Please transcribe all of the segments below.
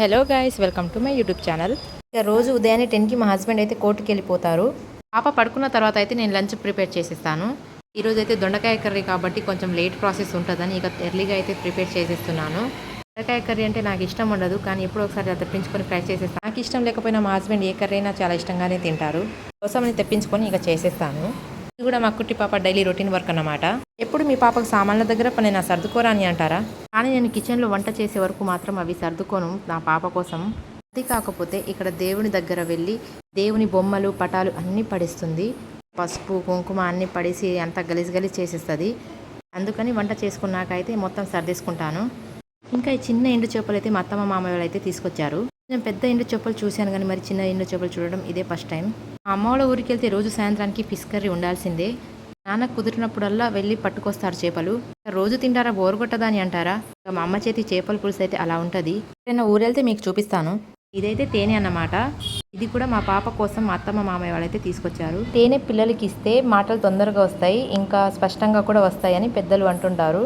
Hello guys, welcome to my YouTube channel. ఇక రోజు ఉదయాన్నే 10కి మా హస్బెండ్ అయితే కోర్టుకి వెళ్ళిపోతారు. పాప పడుకున్న తర్వాత అయితే నేను లంచ్ ప్రిపేర్ చేసేస్తాను. ఈరోజు అయితే దొండకాయ కర్రీ కాబట్టి కొంచెం లేట్ ప్రాసెస్ ఉంటుందని ఇక ఎర్లీగా అయితే ప్రిపేర్ చేసేస్తున్నాను. దొండకాయ కర్రీ అంటే నాకు ఇష్టం ఉండదు, కానీ ఎప్పుడో ఒకసారి తెప్పించుకొని ఫ్రై చేసేస్తాను. నాకు ఇష్టం లేకపోయినా మా హస్బెండ్ ఏ కర్రీ అయినా చాలా ఇష్టంగానే తింటారు. కోసమని తెప్పించుకొని ఇక చేసేస్తాను. ఇది కూడా మా కుట్టి పాప డైలీ రొటీన్ వర్క్ అన్నమాట. ఎప్పుడు మీ పాపకు సామాన్ల దగ్గర పని నా సర్దుకోరా అని అంటారా? కానీ నేను కిచెన్లో వంట చేసే వరకు మాత్రం అవి సర్దుకోను నా పాప కోసం. అది కాకపోతే ఇక్కడ దేవుని దగ్గర వెళ్ళి దేవుని బొమ్మలు పటాలు అన్నీ పడేస్తుంది. పసుపు కుంకుమ అన్నీ పడేసి అంతా గలీజ్ గలీజ్ చేసేస్తుంది. అందుకని వంట చేసుకున్నాక అయితే మొత్తం సర్దేసుకుంటాను. ఇంకా ఈ చిన్న ఎండు చేపలు అయితే మా అత్తమ్మ మామయ్య వాళ్ళు అయితే తీసుకొచ్చారు. నేను పెద్ద ఎండు చేపలు చూశాను, కానీ మరి చిన్న ఎండు చేపలు చూడడం ఇదే ఫస్ట్ టైం. మా అమ్మ వాళ్ళ ఊరికి వెళ్తే రోజు సాయంత్రానికి ఫిష్ కర్రీ ఉండాల్సిందే. నాన్న కుదిరినప్పుడల్లా వెళ్ళి పట్టుకొస్తారు చేపలు. రోజు తింటారా, బోరు కొట్టదా అని అంటారా? మా అమ్మ చేతి చేపల పులుసు అయితే అలా ఉంటుంది. నేను ఊరెళ్తే మీకు చూపిస్తాను. ఇదైతే తేనె అన్నమాట. ఇది కూడా మా పాప కోసం మా అత్తమ్మ మామయ్య వాళ్ళైతే తీసుకొచ్చారు. తేనె పిల్లలకి ఇస్తే మాటలు తొందరగా వస్తాయి, ఇంకా స్పష్టంగా కూడా వస్తాయని పెద్దలు అంటుంటారు.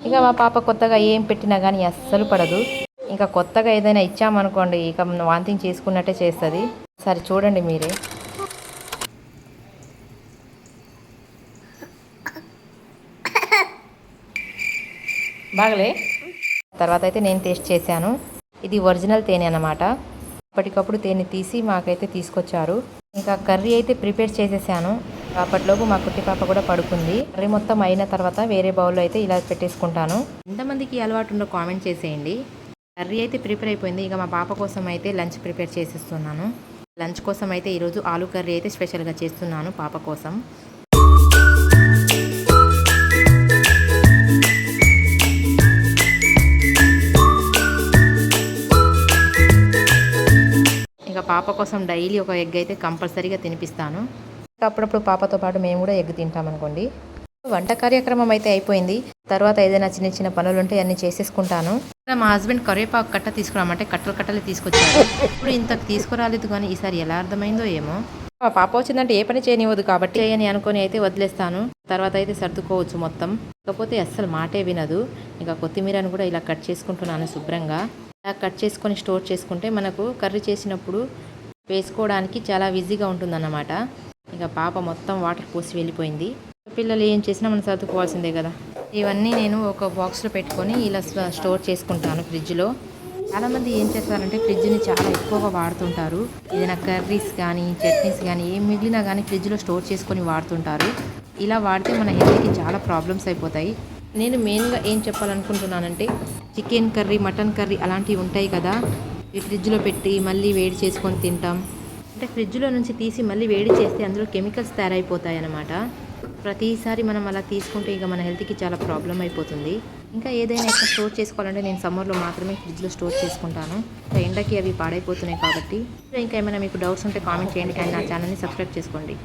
ఇక మా పాప కొత్తగా ఏం పెట్టినా కానీ అస్సలు పడదు. ఇంకా కొత్తగా ఏదైనా ఇచ్చామనుకోండి ఇక వాంతింగ్ చేసుకున్నట్టే చేస్తుంది. సరే చూడండి మీరే. బాగలే. తర్వాత అయితే నేను టేస్ట్ చేశాను. ఇది ఒరిజినల్ తేనె అన్నమాట. అప్పటికప్పుడు తేనె తీసి మాకైతే తీసుకొచ్చారు. ఇంకా కర్రీ అయితే ప్రిపేర్ చేసేసాను. అప్పట్లోపు మా కుట్టి పాప కూడా పడుకుంది. కర్రీ మొత్తం అయిన తర్వాత వేరే బౌల్లో అయితే ఇలా పెట్టేసుకుంటాను. ఎంతమందికి అలవాటు ఉందో కామెంట్ చేసేయండి. కర్రీ అయితే ప్రిపేర్ అయిపోయింది. ఇక మా పాప కోసం అయితే లంచ్ ప్రిపేర్ చేసేస్తున్నాను. లంచ్ కోసం అయితే ఈరోజు ఆలు కర్రీ అయితే స్పెషల్గా చేస్తున్నాను పాప కోసం. ఇక పాప కోసం డైలీ ఒక ఎగ్ అయితే కంపల్సరీగా తినిపిస్తాను. అప్పుడప్పుడు పాపతో పాటు మేము కూడా ఎగ్ తింటామనుకోండి. వంట కార్యక్రమం అయితే అయిపోయింది. తర్వాత ఏదైనా చిన్న చిన్న పనులు ఉంటే అన్నీ చేసేసుకుంటాను. మా హస్బెండ్ కరివేపాకు కట్ట తీసుకురామంటే కట్టలు తీసుకొచ్చారు. ఇప్పుడు ఇంతకు తీసుకురాలేదు, కానీ ఈసారి ఎలా అర్థమైందో ఏమో. మా పాప వచ్చిందంటే ఏ పని చేయనివ్వదు కాబట్టి చేయని అనుకొని అయితే వదిలేస్తాను. తర్వాత అయితే సర్దుకోవచ్చు మొత్తం. కాకపోతే అస్సలు మాటే వినదు. ఇక కొత్తిమీరను కూడా ఇలా కట్ చేసుకుంటున్నాను శుభ్రంగా. ఇలా కట్ చేసుకొని స్టోర్ చేసుకుంటే మనకు కర్రీ చేసినప్పుడు వేసుకోవడానికి చాలా ఈజీగా ఉంటుందన్నమాట. ఇక పాప మొత్తం వాటర్ పోసి వెళ్ళిపోయింది. పిల్లలు ఏం చేసినా మనం సర్దుకోవాల్సిందే కదా. ఇవన్నీ నేను ఒక బాక్స్లో పెట్టుకొని ఇలా స్టోర్ చేసుకుంటాను ఫ్రిడ్జ్లో. చాలామంది ఏం చేస్తారంటే ఫ్రిడ్జ్ని చాలా ఎక్కువగా వాడుతుంటారు. ఏదైనా కర్రీస్ కానీ చట్నీస్ కానీ ఏం మిగిలినా కానీ ఫ్రిడ్జ్లో స్టోర్ చేసుకొని వాడుతుంటారు. ఇలా వాడితే మన హెల్త్కి చాలా ప్రాబ్లమ్స్ అయిపోతాయి. నేను మెయిన్గా ఏం చెప్పాలనుకుంటున్నానంటే చికెన్ కర్రీ, మటన్ కర్రీ అలాంటివి ఉంటాయి కదా, ఈ ఫ్రిడ్జ్లో పెట్టి మళ్ళీ వేడి చేసుకొని తింటాం. అంటే ఫ్రిడ్జ్లో నుంచి తీసి మళ్ళీ వేడి చేస్తే అందులో కెమికల్స్ తయారైపోతాయి అన్నమాట. ప్రతిసారి మనం అలా తీసుకుంటే ఇక మన హెల్త్కి చాలా ప్రాబ్లం అయిపోతుంది. ఇంకా ఏదైనా ఎక్కడ స్టోర్ చేసుకోవాలంటే నేను సమ్మర్లో మాత్రమే ఫ్రిడ్జ్లో స్టోర్ చేసుకుంటాను. ఎండకి అవి పాడైపోతున్నాయి కాబట్టి. ఇంకా ఏమైనా మీకు డౌట్స్ ఉంటే కామెంట్ చేయండి, కానీ నా ఛానల్ని సబ్స్క్రైబ్ చేసుకోండి.